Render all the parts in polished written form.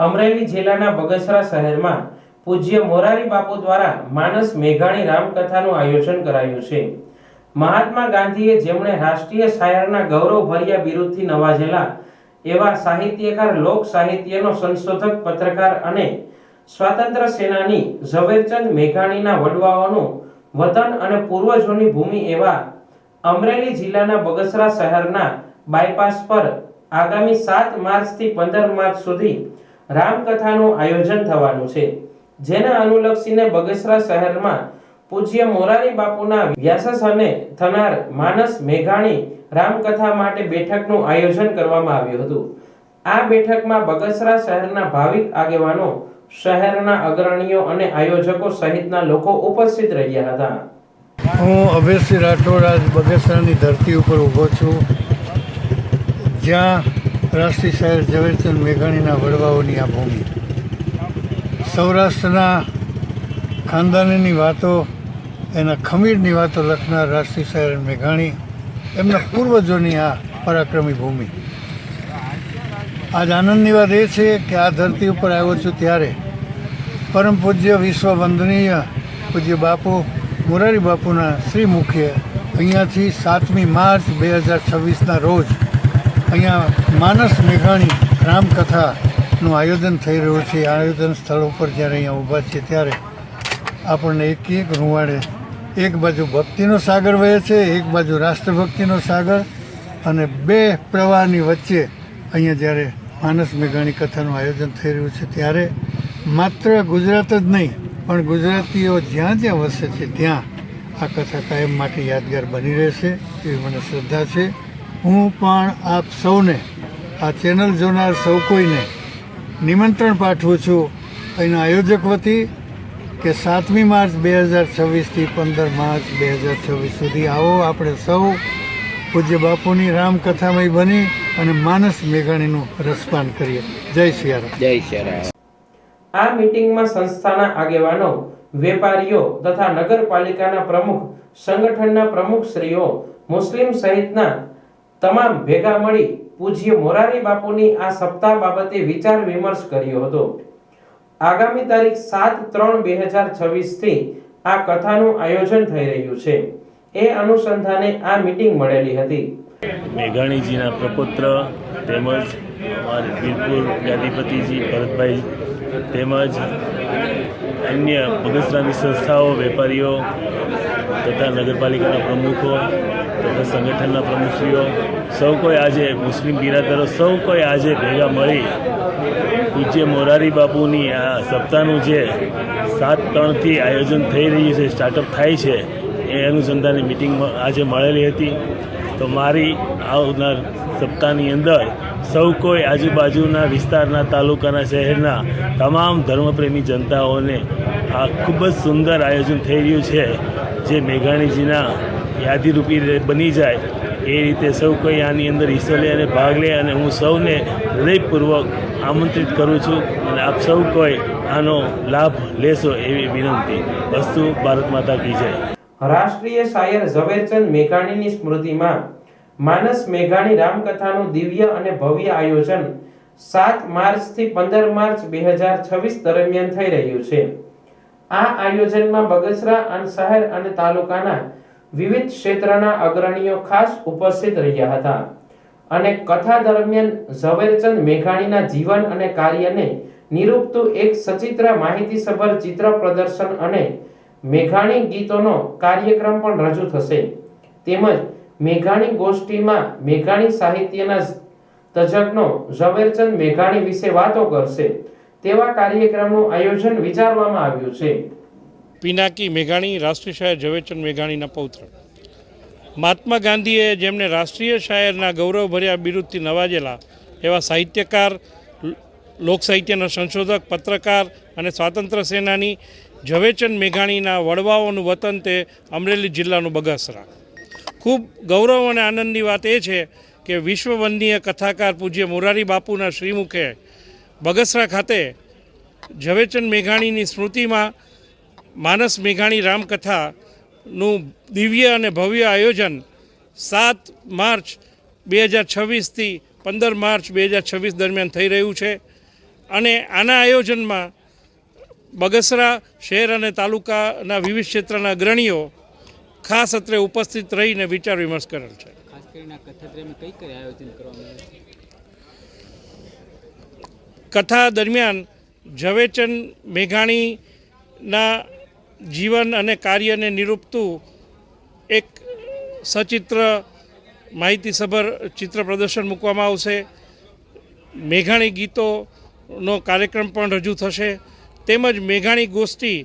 અમરેલી જિલ્લાના બગસરા શહેરમાં પૂજ્ય મોરારી બાપુ દ્વારા માનસ મેઘાણી રામકથાનું આયોજન કરાયું છે। મહાત્મા ગાંધીએ જેમણે રાષ્ટ્રીય શાયરના ગૌરવભર્યા બિરુદથી નવાજેલા એવા સાહિત્યકાર, લોક સાહિત્યનો સંશોધક, પત્રકાર અને સ્વાતંત્ર્ય સેનાની ઝવેરચંદ મેઘાણીના વડવાઓનું વતન અને પૂર્વજોની ભૂમિ એવા અમરેલી જિલ્લાના બગસરા શહેરના બાયપાસ પર આગામી 7 માર્ચથી 15 માર્ચ સુધી રામકથાનું આયોજન થવાનું છે, જેને અનુલક્ષીને બગસરા શહેરમાં પૂજ્ય મોરારી બાપુના વ્યાસસ્થાને થનાર માનસ મેઘાણી રામકથા માટે બેઠકનું આયોજન કરવામાં આવ્યું હતું। આ બેઠકમાં બગસરા શહેરના ભાવિક આગેવાનો, શહેરના અગ્રણીઓ અને આયોજકો સહિતના લોકો ઉપસ્થિત રહ્યા હતા। હું અભયસિંહ રાઠોડ આજ બગસરાની ધરતી ઉપર ઊભો છું, જ્યાં રાષ્ટ્રીય શાયર ઝવેરચંદ મેઘાણીના વડવાઓની આ ભૂમિ, સૌરાષ્ટ્રના ખાનદાનીની વાતો, એના ખમીરની વાતો લખનાર રાષ્ટ્રીય શાયર મેઘાણી, એમના પૂર્વજોની આ પરાક્રમી ભૂમિ। આજ આનંદની વાત એ છે કે આ ધરતી ઉપર આવ્યો છું ત્યારે પરમ પૂજ્ય વિશ્વ વંદનીય પૂજ્ય બાપુ મોરારી બાપુના શ્રી મુખે અહીંયાથી 7મી માર્ચ 2026ના રોજ અહીંયા માનસ મેઘાણી રામકથાનું આયોજન થઈ રહ્યું છે। આયોજન સ્થળ ઉપર જ્યારે અહીંયા ઊભા છીએ ત્યારે આપણને એક રૂવાડે એક બાજુ ભક્તિનો સાગર વહે છે, એક બાજુ રાષ્ટ્રભક્તિનો સાગર, અને બે પ્રવાહની વચ્ચે અહીંયા જ્યારે માનસ મેઘાણી કથાનું આયોજન થઈ રહ્યું છે ત્યારે માત્ર ગુજરાત જ નહીં પણ ગુજરાતીઓ જ્યાં જ્યાં વસે છે ત્યાં આ કથા કાયમ માટે યાદગાર બની રહેશે એવી મને શ્રદ્ધા છે। હું પણ આપ સૌને, આ ચેનલ જોનાર સૌ કોઈને નિમંત્રણ પાઠવું છું અહીંના આયોજક વતી કે 7મી માર્ચ 2026થી 15 માર્ચ 2026 સુધી આવો, આપણે સૌ પૂજ્ય બાપુની રામકથામય બની અને માનસ મેઘાણીનું રસપાન કરીએ। જય સિયારામ। જય સિયારામ। આ મીટિંગમાં સંસ્થાના આગેવાનો, વેપારીઓ તથા નગરપાલિકાના પ્રમુખ, સંગઠનના પ્રમુખશ્રીઓ, મુસ્લિમ સહિતના તમામ ભેગા મળી પૂજ્ય મોરારી બાપુની આ સપ્તાહ બાબતે વિચાર વિમર્શ કર્યો હતો। આગામી તારીખ 7/3/2026 થી આ કથાનું આયોજન થઈ રહ્યું છે, એ અનુસંધાને આ મીટિંગ મળેલી હતી। મેઘાણીજીના પ્રપુત્ર તેમજ અમારે વીરપુર ગાદીપતિજી ભરતભાઈ તેમજ અન્ય બગસરાની સંસ્થાઓ, વેપારીઓ તથા નગરપાલિકાના પ્રમુખો તથા સંગઠનના પ્રમુખશ્રીઓ સૌ કોઈ આજે, મુસ્લિમ બિરાદરો સૌ કોઈ આજે ભેગા મળી પૂજ્ય મોરારી બાપુની આ સપ્તાહનું જે 7/3થી આયોજન થઈ રહ્યું છે, સ્ટાર્ટઅપ થાય છે, એ અનુસંધાનની મિટિંગ આજે મળેલી હતી। તો મારી આવનાર સપ્તાહની અંદર સૌ કોઈ આજુબાજુના વિસ્તારના, તાલુકાના, શહેરના તમામ ધર્મપ્રેમી જનતાઓને આ ખૂબ જ સુંદર આયોજન થઈ રહ્યું છે, જે મેઘાણીજીના યાદીરૂપી બની જાય એ રીતે સૌ કોઈ આની અંદર હિસ્સો લે અને ભાગ લે, અને હું સૌને હૃદયપૂર્વક આમંત્રિત કરું છું અને આપ સૌ કોઈ આનો લાભ લેશો એવી વિનંતી। વસ્તુ ભારત માતા કી જય। રાષ્ટ્રીય શાયર ઝવેરચંદ મેઘાણીની સ્મૃતિમાં માનસ મેઘાણી રામકથાનું દિવ્ય અને ભવ્ય આયોજન 7 માર્ચથી 15 માર્ચ 2026 દરમિયાન થઈ રહ્યું છે। આ આયોજનમાં બગસરા અને શહેર અને તાલુકાના વિવિધ ક્ષેત્રના અગ્રણીઓ ખાસ ઉપસ્થિત રહ્યા હતા અને કથા દરમિયાન ઝવેરચંદ મેઘાણીના જીવન અને કાર્યને નિરૂપતું એક સચિત્ર માહિતીસભર ચિત્ર પ્રદર્શન અને મેઘાણી ગીતોનો કાર્યક્રમ પણ રજૂ થશે। તેમજ મેઘાણી ગોષ્ઠીમાં મેઘાણી સાહિત્યના તજજ્ઞો ઝવેરચંદ મેઘાણી વિશે વાતો કરશે તેવા કાર્યક્રમનું આયોજન વિચારવામાં આવ્યું છે। પિનાકી મેઘાણી રાષ્ટ્રીય શાયર ઝવેરચંદ મેઘાણીના પૌત્ર। મહાત્મા ગાંધીએ જેમને રાષ્ટ્રીય શાયરના ગૌરવભર્યા બિરુદથી નવાજેલા એવા સાહિત્યકાર, લોક સાહિત્યના સંશોધક, પત્રકાર અને સ્વાતંત્ર્ય સેનાની ઝવેરચંદ મેઘાણીના વડવાઓનું વતન તે અમરેલી જિલ્લાનું બગસરા। ખૂબ ગૌરવ અને આનંદની વાત એ છે કે વિશ્વવંદનીય કથાકાર પૂજ્ય મોરારી બાપુના શ્રીમુખે બગસરા ખાતે ઝવેરચંદ મેઘાણીની સ્મૃતિમાં માનસ મેઘાણી રામકથાનું દિવ્ય અને ભવ્ય આયોજન 7 માર્ચ 2026થી 15 માર્ચ 2026 દરમિયાન થઈ રહ્યું છે। અને આના આયોજનમાં બગસરા શહેર અને તાલુકાના વિવિધ ક્ષેત્રના અગ્રણીઓ ખાસ અત્રે ઉપસ્થિત રહીને વિચાર વિમર્શ કરેલ છે. ખાસ કરીને આ કથાત્રેયમાં કઈ કઈ આયોજન કરવામાં આવે છે? કથા દરમિયાન ઝવેરચંદ મેઘાણીના જીવન અને કાર્યને નિરૂપતું એક સચિત્ર માહિતીસભર ચિત્ર પ્રદર્શન મૂકવામાં આવશે. મેઘાણી ગીતોનો કાર્યક્રમ પણ રજૂ થશે, તેમજ મેઘાણી ગોષ્ઠી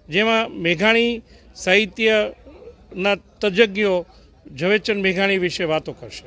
જેમાં મેઘાણી સાહિત્યના તજજ્ઞો ઝવેરચંદ મેઘાણી વિશે વાતો કરશે.